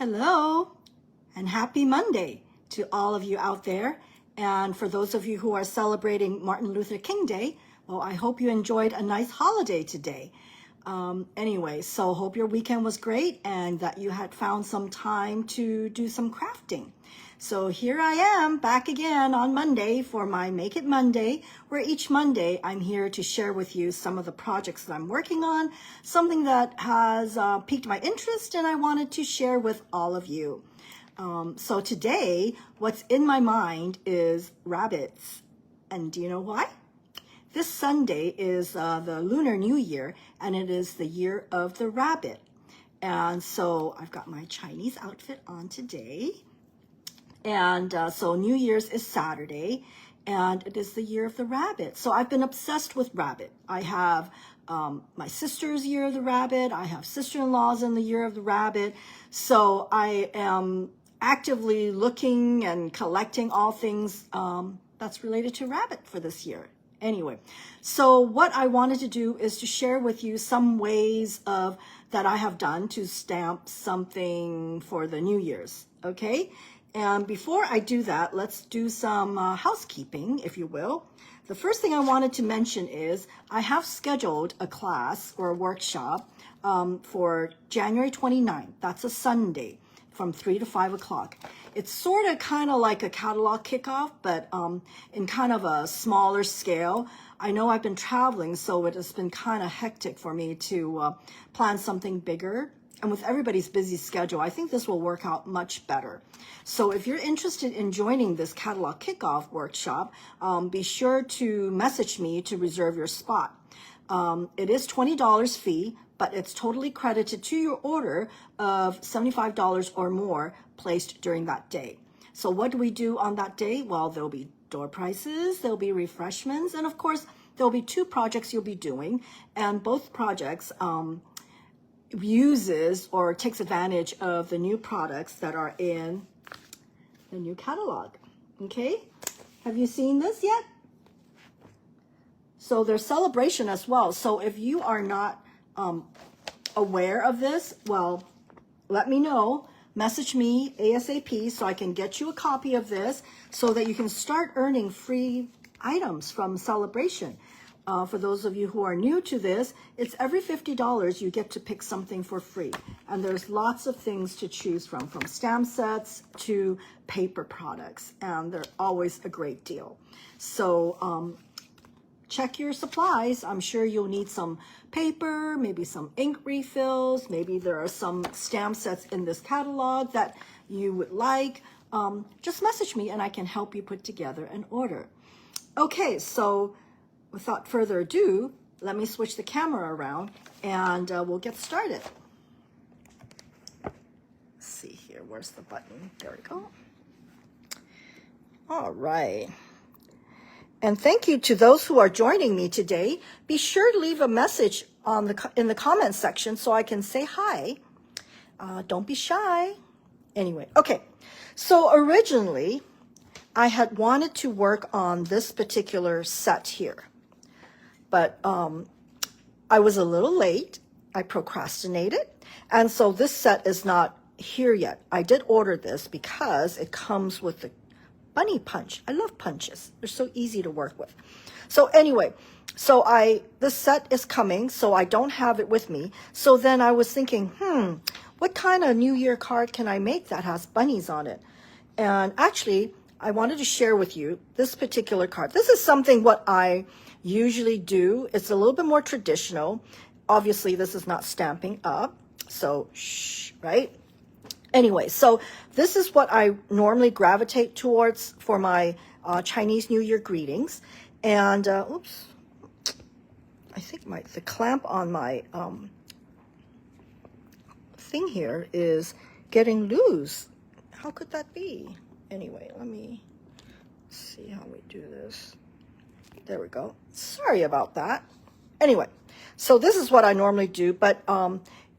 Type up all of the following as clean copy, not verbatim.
Hello and happy Monday to all of you out there. And for those of you who are celebrating Martin Luther King Day, well, I hope you enjoyed a nice holiday today. Anyway, so hope your weekend was great and that you had found some time to do some crafting. So here I am back again on Monday for my Make It Monday, where each Monday I'm here to share with you some of the projects that I'm working on, something that has piqued my interest and I wanted to share with all of you. So today, what's in my mind is rabbits. And do you know why? This Sunday is the Lunar New Year, and it is the year of the rabbit. And so I've got my Chinese outfit on today. And so New Year's is Saturday, and it is the year of the rabbit. So I've been obsessed with rabbit. I have my sister's year of the rabbit. I have sister-in-laws in the year of the rabbit. So I am actively looking and collecting all things that's related to rabbit for this year. Anyway, so what I wanted to do is to share with you some ways of that I have done to stamp something for the New Year's, okay? And before I do that, let's do some housekeeping, if you will. The first thing I wanted to mention is I have scheduled a class or a workshop for January 29th. That's a Sunday from 3 to 5 o'clock. It's sort of kind of like a catalog kickoff, but in kind of a smaller scale. I know I've been traveling, so it has been kind of hectic for me to plan something bigger. And with everybody's busy schedule, I think this will work out much better. So if you're interested in joining this catalog kickoff workshop, be sure to message me to reserve your spot. It is $20 fee, but it's totally credited to your order of $75 or more placed during that day. So what do we do on that day? Well, there'll be door prizes, there'll be refreshments, and of course, there'll be 2 projects you'll be doing, and both projects uses or takes advantage of the new products that are in the new catalog. Okay, have you seen this yet? So there's celebration as well. So if you are not aware of this, well, let me know. Message me ASAP so I can get you a copy of this so that you can start earning free items from celebration. For those of you who are new to this, it's every $50 you get to pick something for free. And there's lots of things to choose from stamp sets to paper products. And they're always a great deal. So check your supplies. I'm sure you'll need some paper, maybe some ink refills. Maybe there are some stamp sets in this catalog that you would like. Just message me and I can help you put together an order. Okay, so without further ado, let me switch the camera around and we'll get started. Let's see here, where's the button? There we go. All right. And thank you to those who are joining me today. Be sure to leave a message in the comments section so I can say hi. Don't be shy. Anyway, okay. So originally, I had wanted to work on this particular set here. But I was a little late. I procrastinated. And so this set is not here yet. I did order this because it comes with the bunny punch. I love punches. They're so easy to work with. So anyway, so this set is coming, so I don't have it with me. So then I was thinking, what kind of New Year card can I make that has bunnies on it? And actually, I wanted to share with you this particular card. This is something what I usually do. It's a little bit more traditional. Obviously, this is not Stampin' Up, so shh, right? Anyway, so this is what I normally gravitate towards for my Chinese New Year greetings. And, oops, I think the clamp on my thing here is getting loose. How could that be? Anyway, let me see how we do this. There we go. Sorry about that. Anyway, so this is what I normally do, but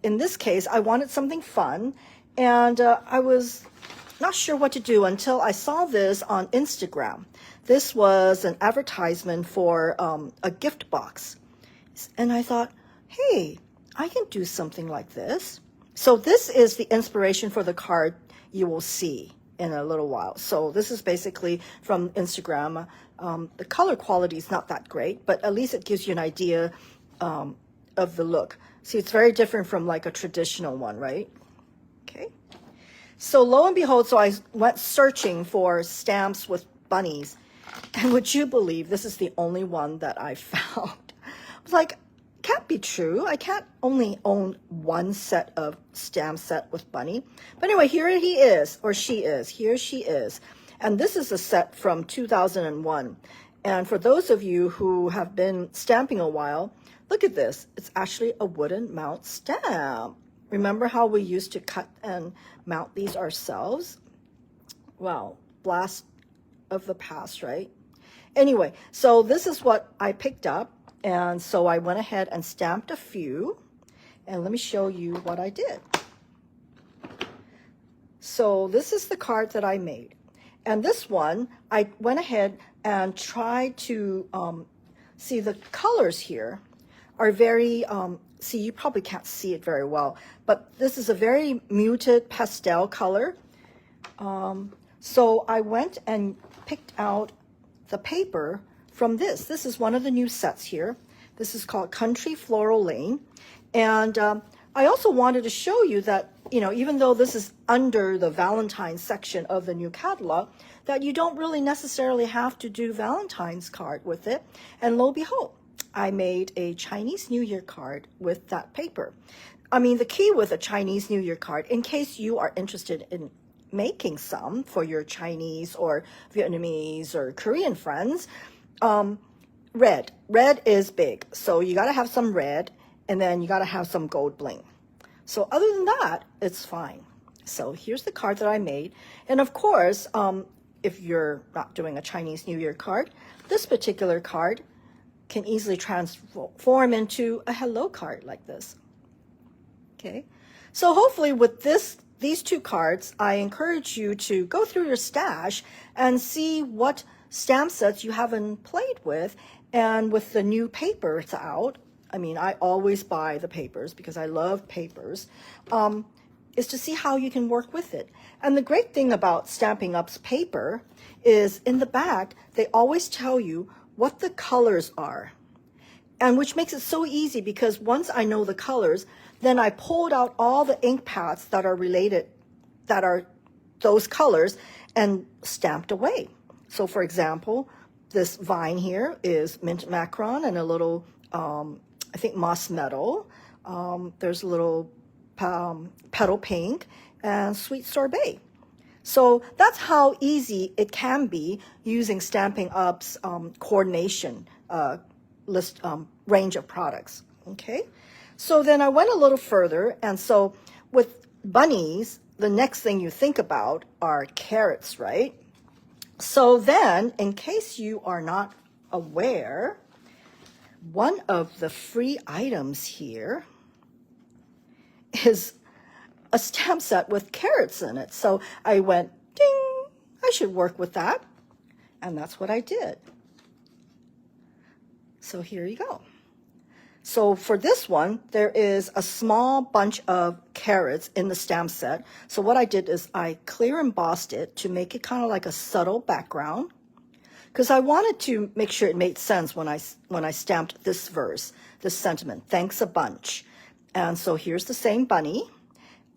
in this case, I wanted something fun, and I was not sure what to do until I saw this on Instagram. This was an advertisement for a gift box, and I thought, hey, I can do something like this. So this is the inspiration for the card you will see in a little while. So this is basically from Instagram. The color quality is not that great, but at least it gives you an idea of the look. See, it's very different from like a traditional one, right? Okay. So lo and behold, so I went searching for stamps with bunnies. And would you believe this is the only one that I found? I was like, can't be true. I can't only own one set of stamp set with bunny. But anyway, here he is, or she is. Here she is. And this is a set from 2001. And for those of you who have been stamping a while, look at this. It's actually a wooden mount stamp. Remember how we used to cut and mount these ourselves? Wow, blast of the past, right? Anyway, so this is what I picked up. And so I went ahead and stamped a few. And let me show you what I did. So this is the card that I made. And this one, I went ahead and tried to see the colors here are very, see, you probably can't see it very well, but this is a very muted pastel color. So I went and picked out the paper from this. This is one of the new sets here. This is called Country Floral Lane. And I also wanted to show you that, you know, even though this is under the Valentine's section of the new catalog, that you don't really necessarily have to do Valentine's card with it. And lo and behold, I made a Chinese New Year card with that paper. I mean, the key with a Chinese New Year card, in case you are interested in making some for your Chinese or Vietnamese or Korean friends, red. Red is big. So you got to have some red, and then you got to have some gold bling. So other than that, it's fine. So here's the card that I made. And of course, if you're not doing a Chinese New Year card, this particular card can easily transform into a hello card like this. Okay. So hopefully with these two cards, I encourage you to go through your stash and see what stamp sets you haven't played with. And with the new papers out, I mean, I always buy the papers because I love papers, is to see how you can work with it. And the great thing about Stampin' Up's paper is in the back, they always tell you what the colors are. And which makes it so easy because once I know the colors, then I pulled out all the ink pads that are related, that are those colors, and stamped away. So for example, this vine here is mint macaron and a little, I think moss meadow. There's a little petal pink and sweet sorbet. So that's how easy it can be using Stampin' Up's coordination list range of products. Okay, so then I went a little further, and so with bunnies, the next thing you think about are carrots, right? So then, in case you are not aware, one of the free items here is a stamp set with carrots in it. So I went, ding, I should work with that. And that's what I did. So here you go. So for this one, there is a small bunch of carrots in the stamp set. So what I did is I clear embossed it to make it kind of like a subtle background, because I wanted to make sure it made sense when I stamped this verse, this sentiment, thanks a bunch. And so here's the same bunny.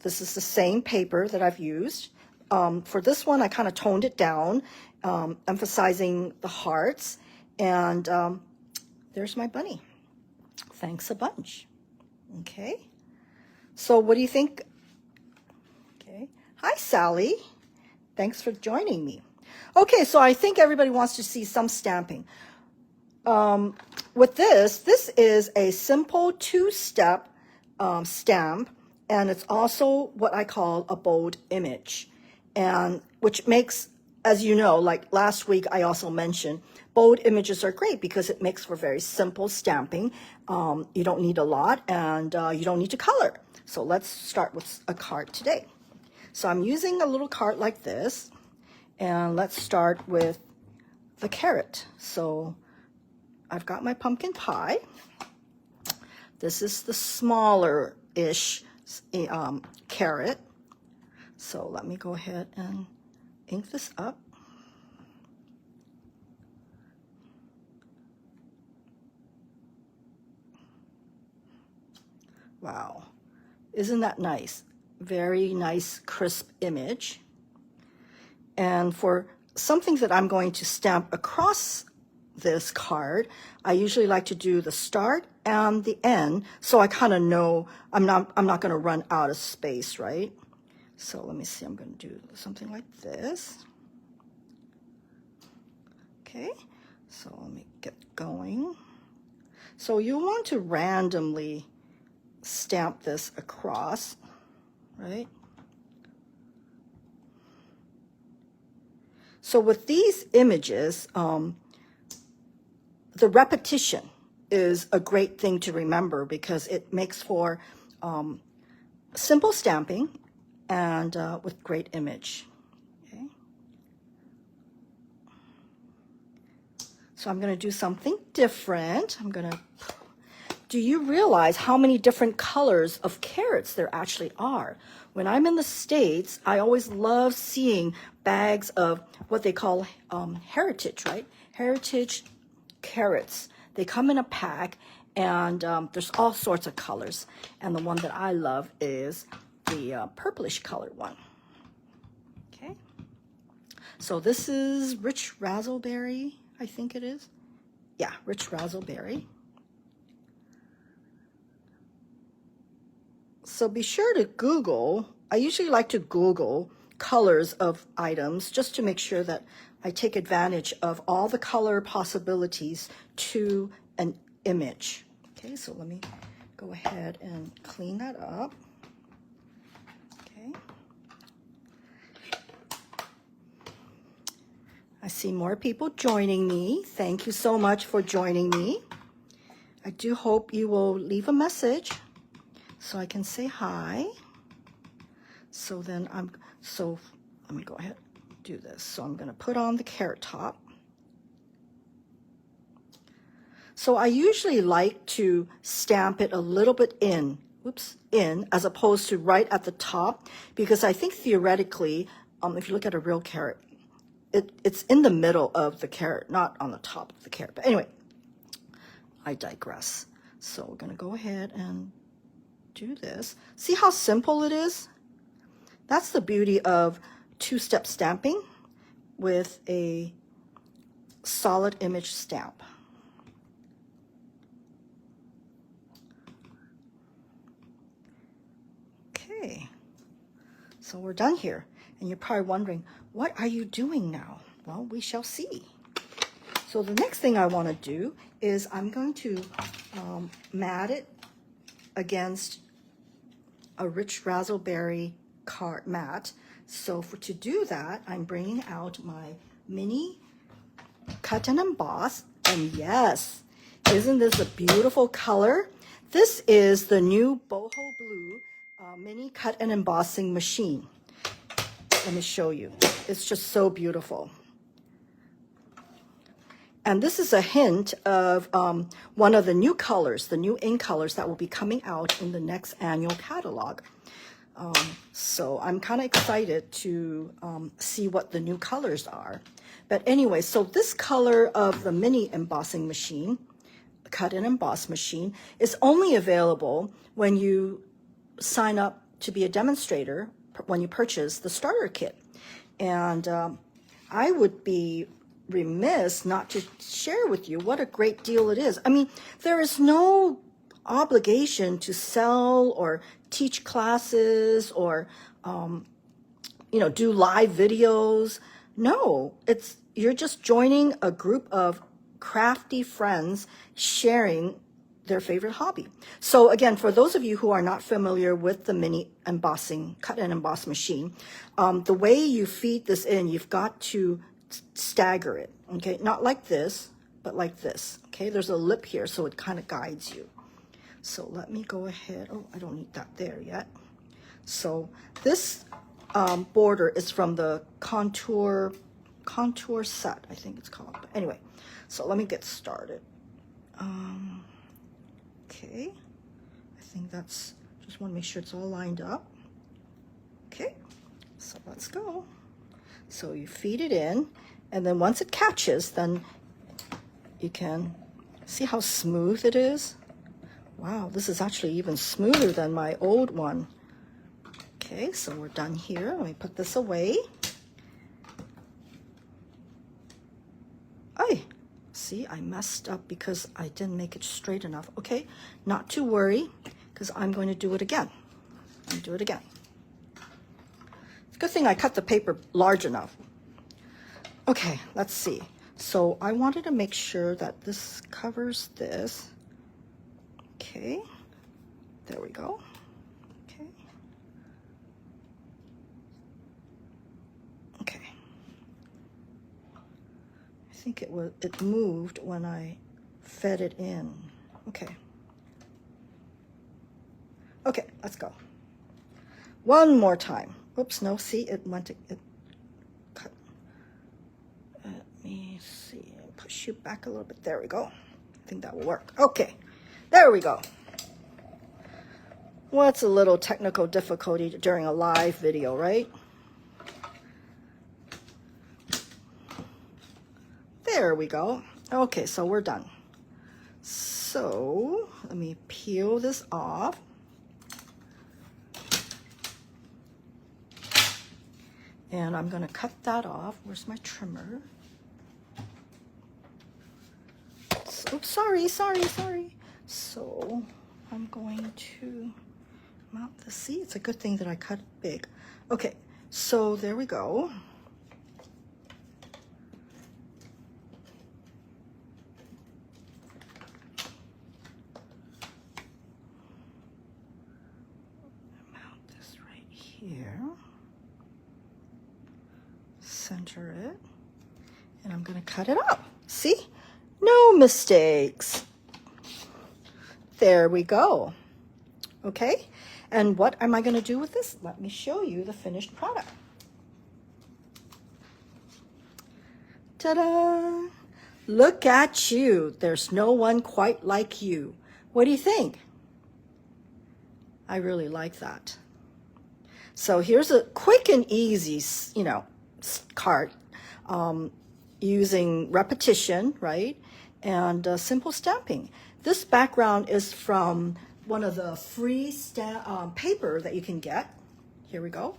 This is the same paper that I've used. For this one, I kind of toned it down, emphasizing the hearts. And there's my bunny. Thanks a bunch. Okay. So what do you think? Okay. Hi, Sally. Thanks for joining me. Okay, so I think everybody wants to see some stamping. With this is a simple two-step stamp, and it's also what I call a bold image, and which makes, as you know, like last week I also mentioned, bold images are great because it makes for very simple stamping. You don't need a lot, and you don't need to color. So let's start with a card today. So I'm using a little card like this, and let's start with the carrot. So I've got my pumpkin pie. This is the smaller-ish carrot. So let me go ahead and ink this up. Wow, isn't that nice? Very nice, crisp image. And for something that I'm going to stamp across this card, I usually like to do the start and the end, so I kind of know I'm not going to run out of space, right? So let me see, I'm going to do something like this. Okay, so let me get going. So you want to randomly stamp this across, right? So with these images, the repetition is a great thing to remember because it makes for simple stamping and with great image. Okay. So I'm going to do something different. Do you realize how many different colors of carrots there actually are? When I'm in the States, I always love seeing bags of what they call heritage, right? Heritage carrots. They come in a pack, and there's all sorts of colors. And the one that I love is the purplish colored one. Okay. So this is rich raspberry, I think it is. Yeah, rich raspberry. So be sure to Google. I usually like to Google colors of items just to make sure that I take advantage of all the color possibilities to an image. Okay, so let me go ahead and clean that up. Okay. I see more people joining me. Thank you so much for joining me. I do hope you will leave a message so I can say hi. So let me go ahead and do this. So I'm going to put on the carrot top. So I usually like to stamp it a little bit in, as opposed to right at the top, because I think theoretically, if you look at a real carrot, it's in the middle of the carrot, not on the top of the carrot. But anyway, I digress. So we're going to go ahead and do this. See how simple it is? That's the beauty of two-step stamping with a solid image stamp. Okay, so we're done here. And you're probably wondering, what are you doing now? Well, we shall see. So the next thing I want to do is I'm going to mat it against a rich raspberry card mat. So to do that, I'm bringing out my mini cut and emboss. And yes, isn't this a beautiful color? This is the new boho blue mini cut and embossing machine. Let me show you. It's just so beautiful. And this is a hint of one of the new colors, the new ink colors that will be coming out in the next annual catalog. So I'm kind of excited to see what the new colors are. But anyway, so this color of the mini embossing machine, cut and emboss machine, is only available when you sign up to be a demonstrator when you purchase the starter kit. And I would be remiss not to share with you what a great deal it is. I mean, there is no obligation to sell or teach classes or do live videos. No, you're just joining a group of crafty friends sharing their favorite hobby. So again, for those of you who are not familiar with the mini embossing cut and emboss machine, the way you feed this in, you've got to stagger it. Okay, not like this, but like this. Okay, there's a lip here, so it kind of guides you. So let me go ahead. Oh, I don't need that there yet. So this border is from the contour set, I think it's called. But anyway, so let me get started. Okay, I think that's Just want to make sure it's all lined up. Okay, so let's go. So you feed it in, and then once it catches, then you can see how smooth it is. Wow, this is actually even smoother than my old one. Okay, so we're done here. Let me put this away. See, I messed up because I didn't make it straight enough. Okay, not to worry, because I'm going to do it again. It's a good thing I cut the paper large enough. Okay, let's see. So I wanted to make sure that this covers this. Okay, there we go. Okay. Okay. I think it moved when I fed it in. Okay. Okay, let's go. One more time. Oops, no, see, it cut. Let me see, push you back a little bit. There we go. I think that will work. Okay, there we go. What's a little technical difficulty during a live video, right? There we go. Okay, so we're done. So let me peel this off. And I'm going to cut that off. Where's my trimmer? Oops, sorry. So I'm going to mount the see. It's a good thing that I cut it big. Okay, so there we go. Mount this right here. Center it, and I'm going to cut it up. See? No mistakes. There we go. Okay, and what am I going to do with this? Let me show you the finished product. Ta-da! Look at you. There's no one quite like you. What do you think? I really like that. So here's a quick and easy, card using repetition, right? And simple stamping. This background is from one of the free paper that you can get. Here we go.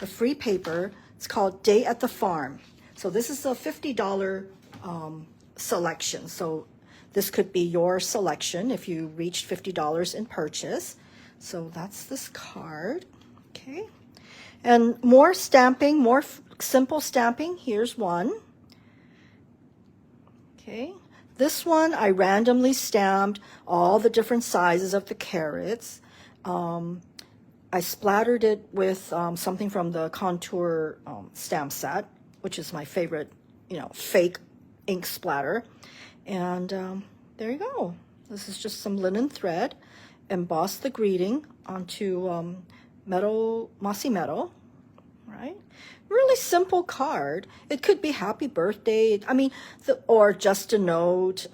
The free paper. It's called Day at the Farm. So this is a $50 selection. So this could be your selection if you reached $50 in purchase. So that's this card. Okay. And more stamping, more simple stamping. Here's one. Okay. This one, I randomly stamped all the different sizes of the carrots. I splattered it with something from the Contour stamp set, which is my favorite, fake ink splatter. And there you go. This is just some linen thread. Emboss the greeting onto mossy metal, right? Really simple card. It could be happy birthday, or just a note.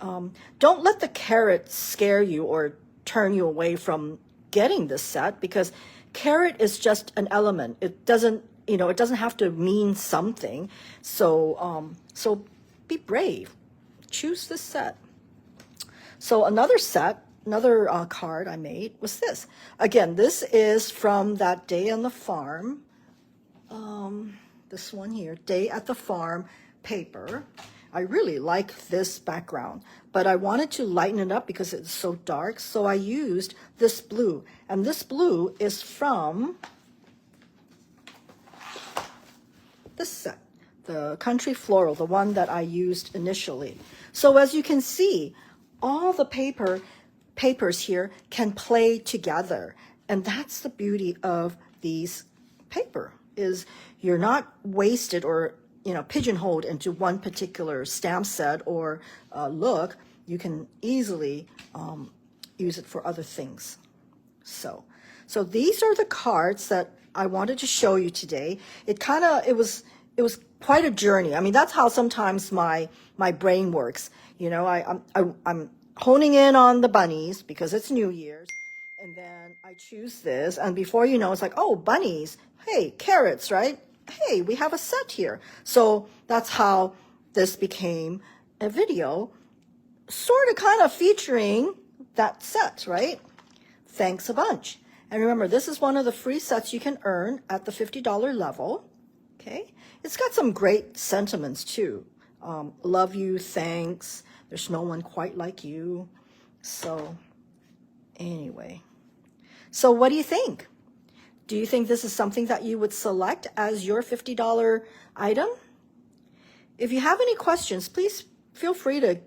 Don't let the carrot scare you or turn you away from getting this set, because carrot is just an element. It doesn't, it doesn't have to mean something. So be brave. Choose this set. So another card I made was this. Again, this is from that Day on the Farm. This one here, Day at the Farm paper. I really like this background, but I wanted to lighten it up because it's so dark. So I used this blue, and this blue is from this set, the Country Floral, the one that I used initially. So as you can see, all the papers here can play together, and that's the beauty of these paper, is you're not wasted or pigeonholed into one particular stamp set or look. You can easily use it for other things. So these are the cards that I wanted to show you today. It was quite a journey. That's how sometimes my brain works. I'm honing in on the bunnies because it's New Year's, And then I choose this, and before you know, it's like, oh, bunnies. Hey, carrots, right? Hey, we have a set here. So that's how this became a video, sort of kind of featuring that set, right? Thanks a bunch. And remember, this is one of the free sets you can earn at the $50 level. Okay, it's got some great sentiments too. Love you, thanks. There's no one quite like you. So anyway, so what do you think? Do you think this is something that you would select as your $50 item? If you have any questions, please feel free to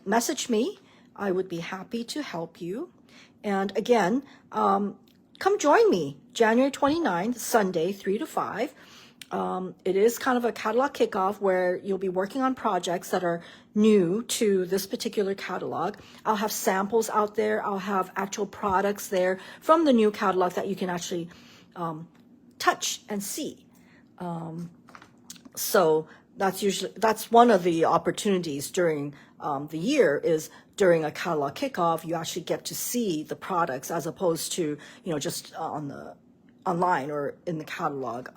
message me. I would be happy to help you. And again, come join me January 29th, Sunday, 3 to 5. It is kind of a catalog kickoff where you'll be working on projects that are new to this particular catalog. I'll have samples out there. I'll have actual products there from the new catalog that you can actually touch and see. So that's one of the opportunities during the year is during a catalog kickoff, you actually get to see the products as opposed to, just online or in the catalog.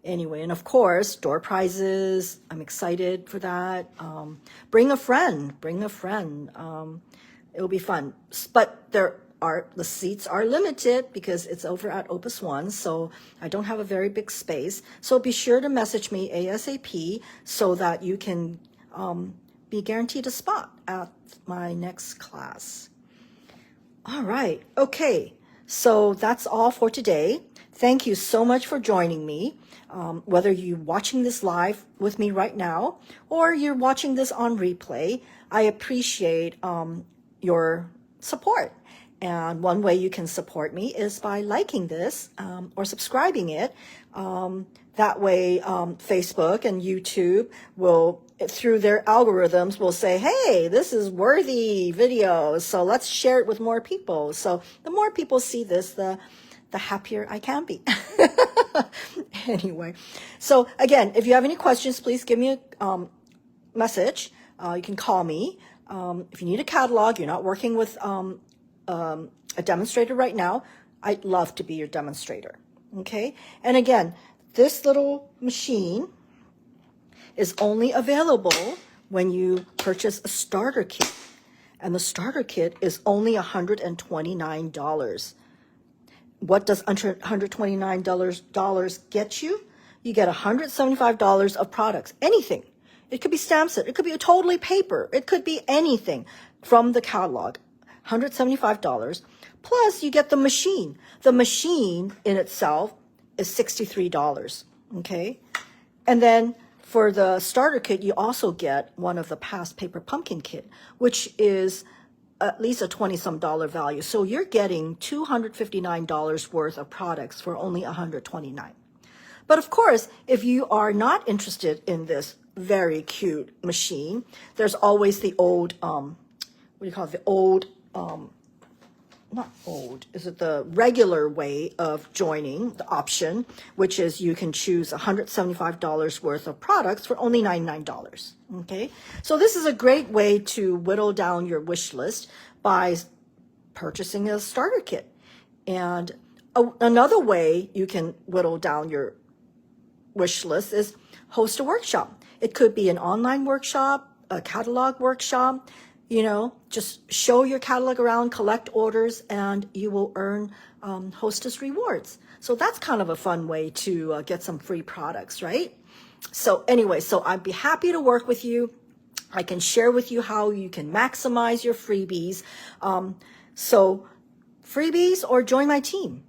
Anyway, and of course, door prizes. I'm excited for that. Bring a friend. It'll be fun. But the seats are limited because it's over at Opus One, so I don't have a very big space. So be sure to message me ASAP so that you can be guaranteed a spot at my next class. All right. Okay. So that's all for today. Thank you so much for joining me. Whether you're watching this live with me right now or you're watching this on replay, I appreciate your support. And one way you can support me is by liking this or subscribing it. That way, Facebook and YouTube will, through their algorithms, will say, hey, this is worthy video, so let's share it with more people. So the more people see this, the happier I can be. Anyway, so again, if you have any questions, please give me a message. You can call me. If you need a catalog, you're not working with a demonstrator right now, I'd love to be your demonstrator. Okay? And again, this little machine is only available when you purchase a starter kit. And the starter kit is only $129. What does $129 get you? You get $175 of products, anything. It could be stamp set. It could be totally paper. It could be anything from the catalog. $175. Plus, you get the machine. The machine in itself is $63. Okay? And then for the starter kit, you also get one of the past paper pumpkin kit, which is at least a $20-some value. So you're getting $259 worth of products for only $129. But of course, if you are not interested in this very cute machine, there's always the old, the regular way of joining, the option, which is you can choose $175 worth of products for only $99. Okay, so this is a great way to whittle down your wish list by purchasing a starter kit. And another way you can whittle down your wish list is host a workshop. It could be an online workshop, a catalog workshop. Just show your catalog around, collect orders, and you will earn hostess rewards. So that's kind of a fun way to get some free products, right? So anyway, so I'd be happy to work with you. I can share with you how you can maximize your freebies. So freebies or join my team.